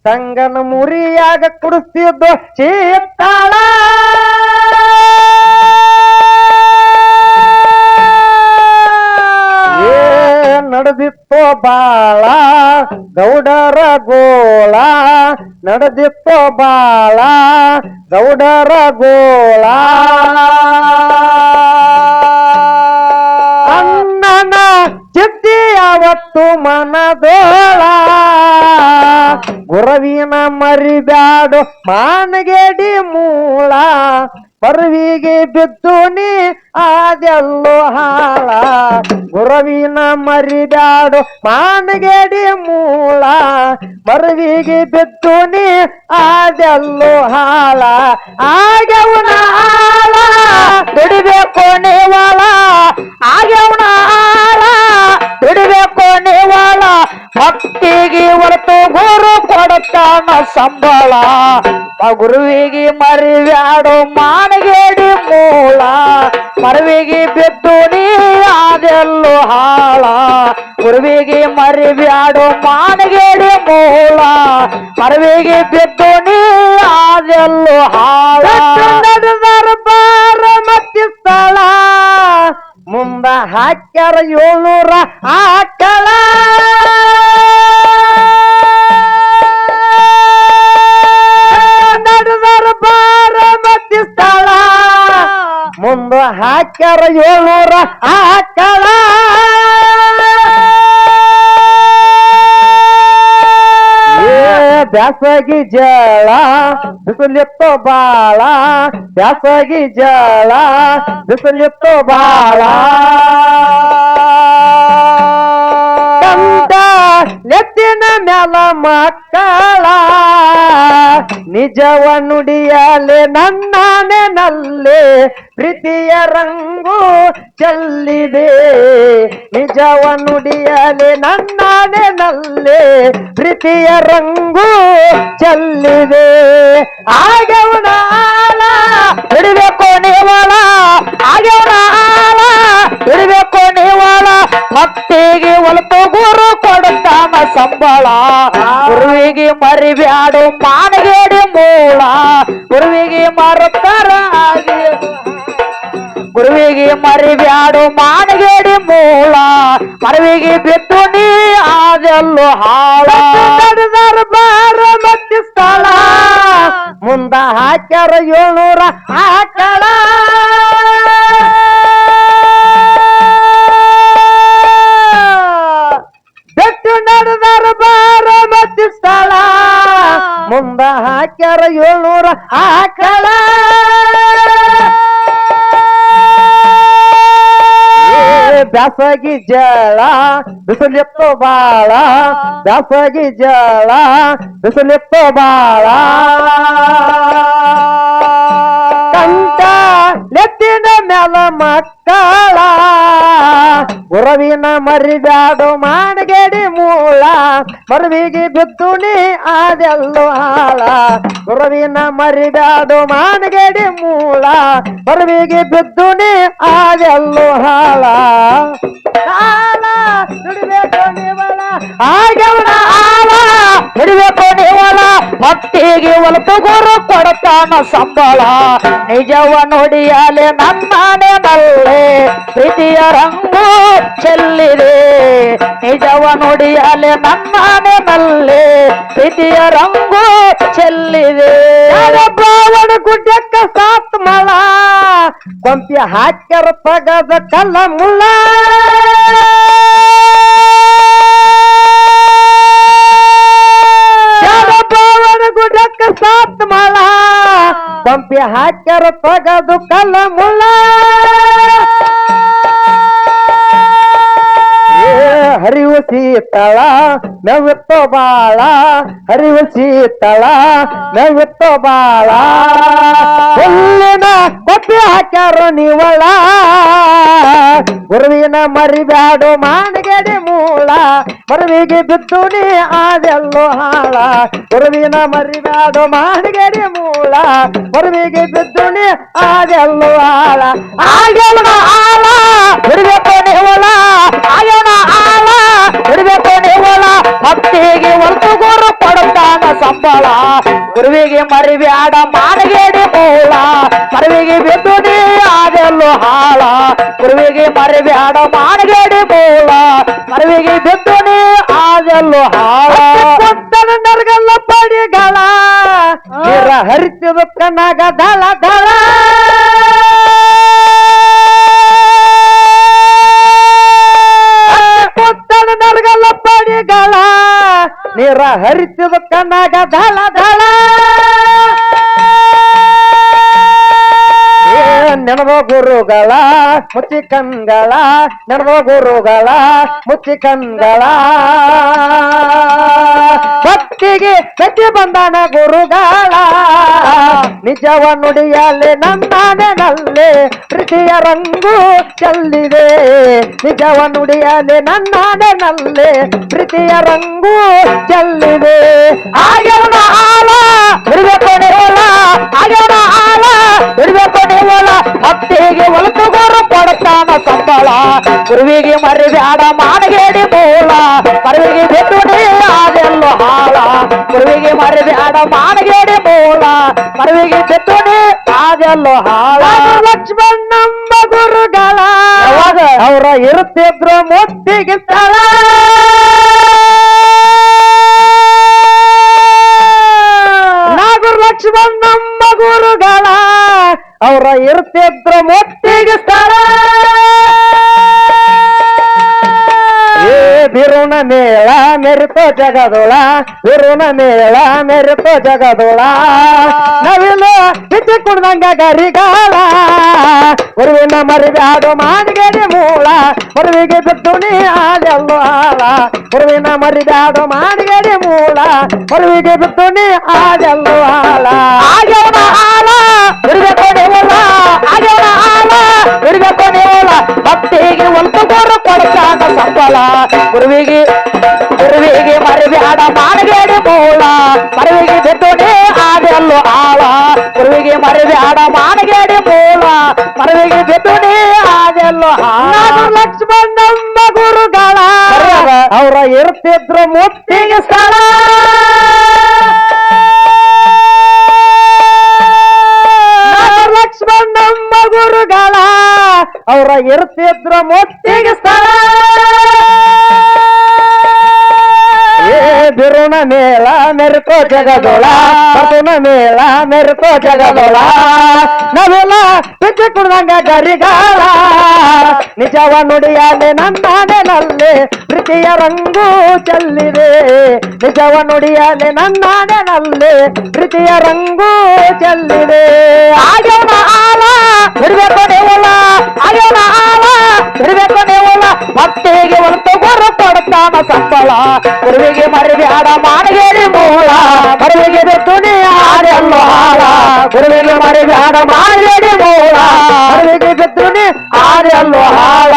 ತಂಗನ ಮುರಿಯಾಗ ಕುಡಿಸ್ತಿದ್ದು ಚೀತ್ತಾಳ ನಡೆದಿತ್ತೋ ಬಾಳ ಗೌಡರ ಗೋಳ ನಡೆದಿತ್ತೋ ಬಾಳ ಗೌಡರ ಗೋಳ ಅಣ್ಣನ ಚಿದ್ದಿ ಯಾವತ್ತು ಮನದೋಳ ಗುರವಿನ ಮರಿಬ್ಯಾಡು ಮಾನಗೇಡಿ ಮೂಳ ಪರ್ವಿಗೆ ಬಿದ್ದು ನೀ ಆದೆಲ್ಲೋ ಹಾಳ ಗುರವಿನ ಮರಿಬ್ಯಾಡು ಮಾನಗೇಡಿ ಮೂಳ ಮರವಿಗೆ ಬಿದ್ದು ನೀ ಆದೆಲ್ಲೋ ಹಾಳ ಆಗ್ಯವನ ಹಾಳ ಬಿಡಬೇಕು ನೀವಾಳ ಆಗ್ಯವನ ಹಾಳ ಬಿಡಬೇಕು ನೀವಾಳ ಭಕ್ತಿಗೆ ಹೊರತು ಗುರು ಕೊಡುತ್ತಾನ ಸಂಬಳ ಗುರುವಿಗೆ ಮರಿಬ್ಯಾಡು ಮಾನಗೇಡಿ ಮೂಳ ಮರವಿಗೆ ಬಿದ್ದು ನೀ ಆದೆಲ್ಲೋ ಹಾಳ ಗುರುವಿಗೆ ಮರಿಬ್ಯಾಡು ಮಾನಗೇಡಿ ಮೂಳ ಮರವಿಗೆ ಬಿದ್ದು ನೀ ಆದೆಲ್ಲೋ ಹಾಳ ಬಾರ ಮತ್ತಿ ಸ್ಥಳ ಮುಂದ ಹಾಕ್ಯಾರ 700 ಆಕಳ ನಡೆದರ ಬಾರ ಮತ್ತಿ ಸ್ಥಳ ಮುಂದ ಹಾಕ್ಯಾರ 700 ಆಕಳ ಬ್ಯಾಸಗಿ ಜಳ ಬಿಸಿಲಿತ್ತೋ ಬಾಳ ಬ್ಯಾಸಗಿ ಜಳ ಬಿಸಿಲಿತ್ತೋ ಬಾಳ ಕಂದ ನೆತ್ತಿನ ಮ್ಯಾಲ ಮಕ್ಕಳ ನಿಜವ ನುಡಿಯಲೆ ನನ್ನನೆ ಪ್ರೀತಿಯ ರಂಗು ಚೆಲ್ಲಿದೆ ನಿಜವ ನುಡಿಯಲೆ ನನ್ನನೆ ಪ್ರೀತಿಯ ರಂಗು ಚೆಲ್ಲಿದೆ ಆಗ್ಯವನ ಆಳ ಹಿಡಬೇಕು ನೀವಾಳ ಆಗ್ಯವನ ಆಳ ಹಿಡಬೇಕು ನೀವಾಳ ಭಕ್ತಿಗೆ ಒಲಪು ಗುರು ಕೊಡುತ್ತಾನ ಸಂಬಳ ಗುರುವಿಗೆ ಮರಿಬ್ಯಾಡು ಮಾನಗೇಡಿ ಮೂಳ ಗುರುವಿಗೆ ಮರುತ್ತರ ಗುರುವಿಗೆ ಮರಿಬ್ಯಾಡು ಮಾನಗೇಡಿ ಮೂಳ ಮರವಿಗೆ ಬಿದ್ದು ನೀ ಆದೆಲ್ಲೋ ಹಾಳ ನಡೆದರ ಬಾರ ಮತ್ತಿ ಸ್ಥಳ ಮುಂದ ಹಾಕ್ಯಾರ 700 ಆಕಳ ಬೆಟ್ಟು ನಡೆದರ ಬಾರ ಮತ್ತಿ ಸ್ಥಳ ಮುಂದ ಹಾಕ್ಯಾರ 700 ಆಕಳ ಬ್ಯಾಸಗಿ ಜಳ ಬಿಸಿಲಿತ್ತೋ ಬಾಳ ಬ್ಯಾಸಗಿ ಜಳ ಬಿಸಿಲಿತ್ತೋ ಬಾಳ ಕಂತ ನೆತ್ತಿನ ಮ್ಯಾಲ ಮಕ್ಕಳ ಗುರವಿನ ಮರಿಬ್ಯಾಡು ಮಾನಗೇಡಿ ಮೂಳ ಮರವಿಗೆ ಬಿದ್ದು ನೀ ಆದೆಲ್ಲೋ ಹಾಳ ಗುರವಿನ ಮರಿಬ್ಯಾಡು ಮಾನಗೇಡಿ ಮೂಳ ಮರವಿಗೆ ಬಿದ್ದು ನೀ ಆದೆಲ್ಲೋ ಹಾಳ ಹಿಡಬೇಕು ನೀವಳ ಆಗ್ಯವನ ಆಳ ಹಿಡಬೇಕು ನೀವಳ ಭಕ್ತಿಗೆ ಒಲಪು ಗುರು ಕೊಡುತ್ತಾನ ಸಂಬಳ ನಿಜವ ನುಡಿಯಲೆ ನನ್ನನೆ ಪ್ರೀತಿಯ ರಂಗು ಚೆಲ್ಲಿದೆ ನಿಜವ ನುಡಿಯಲೆ ನನ್ನನೆ ಪ್ರೀತಿಯ ರಂಗು ಚೆಲ್ಲಿದೆ ಬಾವಣ ಗುಡ್ಡಕ್ಕ ಸಾತ್ ಮಳ ಕೊಂಪಿ ಹಾಕ್ಯರ ತಗದ ಕಲ್ಲ ಮುಳ್ಳ ಬಾವಣ ಗುಡ್ಡಕ್ಕ ಸಾತ್ ಮಳ ಕೊಂಪಿ ಹಾಕ್ಯರ ತಗದು ಕಲ್ಲ ಮುಳ್ಳ ಹರಿವು ಶೀತಳ ನವ್ವಿತ್ತೋ ಬಾಳ ಹರಿವು ಶೀತಳ ನವ್ವಿತ್ತೋ ಬಾಳ ಹುಲ್ಲಿನ ಕೊಪ್ಪಿ ಹಾಕ್ಯಾರ ನೀವಳ ಗುರುವಿನ ಮರಿಬ್ಯಾಡು ಮಾನಗೇಡಿ ಮೂಳ ಮರವಿಗೆ ಬಿದ್ದು ನೀ ಆದೆಲ್ಲೋ ಹಾಳ ಗುರುವಿನ ಮರಿಬ್ಯಾಡು ಮಾನಗೇಡಿ ಮೂಳ ಮರವಿಗೆ ಬಿದ್ದು ನೀ ಆದೆಲ್ಲೋ ಹಾಳ ಆಗ್ಯವನ ಆಳ ಹಿಡಬೇಕು ನೀವಳ ಆಗ್ಯವನ ಆಳ ಹಿಡಬೇಕು ನೀವಳ ಭಕ್ತಿಗೆ ಒಲ್ತು ಗುರು ಕೊಡುತ್ತಾನ ಸಂಬಳ ಮೂಲ ಮರವಿಗೆ ಬಿದ್ದು ನೀ ಆದೆಲ್ಲೋ ಹಾಳ ನರಗಲ್ಲ ಪಡಿಗಳ ನೀರ ಹರಿತಿದ ಕಣ್ಣಾಗ ದಳ ದಳ ನರಗಲ್ಲ ಪಡಿಗಳ ನೀರ ಹರಿತಿದ ಕಣ್ಣಾಗ ದಳ ದಳ ನೆನವ ಗುರುಗಳ ಮುಚ್ಚಿ ಕಣ್ಗಳ ನೆನವ ಗುರುಗಳ ಮುಚ್ಚಿ ಕಣ್ಗಳ ಭಕ್ತಿಗೆ ಸತಿ ಬಂದನ ಗುರುಗಳ ನಿಜವ ನುಡಿಯಲ್ಲಿ ನನ್ನಾನೆನಲ್ಲಿ ಪ್ರೀತಿಯ ರಂಗು ಚೆಲ್ಲಿದೆ ನಿಜವ ನುಡಿಯಲ್ಲಿ ನನ್ನಾನೆನಲ್ಲಿ ಪ್ರೀತಿಯ ರಂಗು ಚೆಲ್ಲಿದೆ ಆಗ್ಯವನ ಆಲ ಇರಬೇಕು ನೀವಲ್ಲ ಆಗ್ಯವನ ಆಲ ಇರಬೇಕು ನೀವಲ್ಲ ಭಕ್ತಿಗೆ ಒಲತು ಗುರು ಕೊಡ್ತಾನ ಸಂಬಳ ಗುರುವಿಗೆ ಮರಿಬ್ಯಾಡ ಮಾಡಗೇಡಿ ಮೂಲ ಮರುವಿಗೆ ಬಿಟ್ಟು ನೀ ಅದೆಲ್ಲೋ ಹಾಳ ಗುರುವಿಗೆ ಮರಿಬ್ಯಾಡ ಮಾಡಗೇಡಿ ಮೂಲ ಮರುವಿಗೆ ಬಿಟ್ಟು ನೀ ಅದೆಲ್ಲೋ ಹಾಳ ಲಕ್ಷ್ಮಣ ನಮ್ಮ ಗುರುಗಳ ಅವರ ಇರುತ್ತಿದ್ರು ಮುತ್ತಿಗೆ ಸ್ಥಳ ನಾಗೂರ್ ಲಕ್ಷ್ಮಣ ನಮ್ಮ ಗುರುಗಳ ಅವರ ಇರುತ್ತಿದ್ರು ಮುತ್ತಿಗೆ ಸ್ಥಳ ಬಿರುಣ ಮೇಳ ಮೆರಿತೋ ಜಗದೊಳ ಬಿರುಣ ಮೇಳ ಮೆರಿತೋ ಜಗದೊಳ ನವಿಲು ಬಿಚ್ಚಿ ಕುಡ್ದಂಗ ಗರಿಗಾಲ ಗುರುವಿನ ಮರಿಬ್ಯಾಡು ಮಾಡಗೇಡಿ ಮೂಳ ಗುರುವಿಗೆ ಬಿದ್ದು ನೀ ಆದೆಲ್ಲೋ ಹಾಳ ಗುರುವಿನ ಮರಿಬ್ಯಾಡು ಮಾಡಗೇಡಿ ಮೂಳ ಗುರುವಿಗೆ ಬಿದ್ದು ನೀ ಆದೆಲ್ಲೋ ಹಾಳ ಆಗ್ಯವನ ಹಾಳ ಇರ್ಬೇಕು ನೀವಲ್ಲ ಆಗ್ಯವನ ಹಾಳ ಇರ್ಬೇಕು ನೀವಲ್ಲ ಭಕ್ತಿಗೆ ಒಂದು ಗುರು ಕೊಡ್ತಾನ ಸಂಬಳ ಗುರುವಿಗೆ ಮರಿಬ್ಯಾಡ ಮಾಡಗೇಡಿ ಮೂಲ ಮರುವಿಗೆ ಬಿದ್ದು ನೀ ಆದೆಲ್ಲೋ ಹಾಳ ಗುರುವಿಗೆ ಮರಿಬ್ಯಾಡ ಮಾಡಗೇಡಿ ಮೂಲ ಮರುವಿಗೆ ಬಿದ್ದು ನೀ ಆದೆಲ್ಲೋ ಹಾಳ ಲಕ್ಷ್ಮಣ ನಮ್ಮ ಗುರುಗಳ ಅವರ ಇರ್ತಿದ್ರು ಮುತ್ತಿಗೆ ಸ್ಥಳ ಲಕ್ಷ್ಮಣ ನಮ್ಮ ಗುರುಗಳ ಅವರ ಇರ್ತಿದ್ರು ಮುತ್ತಿಗೆ ಸ್ಥಳ ಬಿರುಣ ಮೇಳ ಮೆರಿತೋ ಜಗದೊಳ ಬರುಣ ಮೇಳ ಮೆರಿತೋ ಜಗದೊಳ ನವೆಲ್ಲ ಬಿಚ್ಚಿ ಕುಡ್ದಂಗ ಗರಿಗಾಲ ನಿಜವ ನುಡಿಯಲ್ಲಿ ನನ್ನಾನೆನಲ್ಲಿ ಪ್ರೀತಿಯ ರಂಗು ಚೆಲ್ಲಿದೆ ನಿಜವ ನುಡಿಯಲ್ಲಿ ನನ್ನಾನೆನಲ್ಲಿ ಪ್ರೀತಿಯ ರಂಗು ಚೆಲ್ಲಿದೆ ಆಗ್ಯವನ ಹಾಳ ಇರ್ಬೇಕು ನೀವಲ್ಲ ಆಗ್ಯವನ ಹಾಳ ಇರ್ಬೇಕು ನೀವಲ್ಲ ಭಕ್ತಿಗೆ ಒಂದು ಗುರು ಕೊಡ್ತಾನ ಸಂಬಳ ಗುರುವಿಗೆ ಮರಿಬ್ಯಾಡ ಮಾಡಗೇಡಿ ಮೂಲ ಮರುವಿಗೆ ಬಿದ್ದು ನೀ ಆದೆಲ್ಲೋ ಹಾಳ ಗುರುವಿಗೆ ಮರಿಬ್ಯಾಡ ಮಾಡಗೇಡಿ ಮೂಲ ಮರುವಿಗೆ ಬಿದ್ದು ನೀ ಆದೆಲ್ಲೋ ಹಾಳ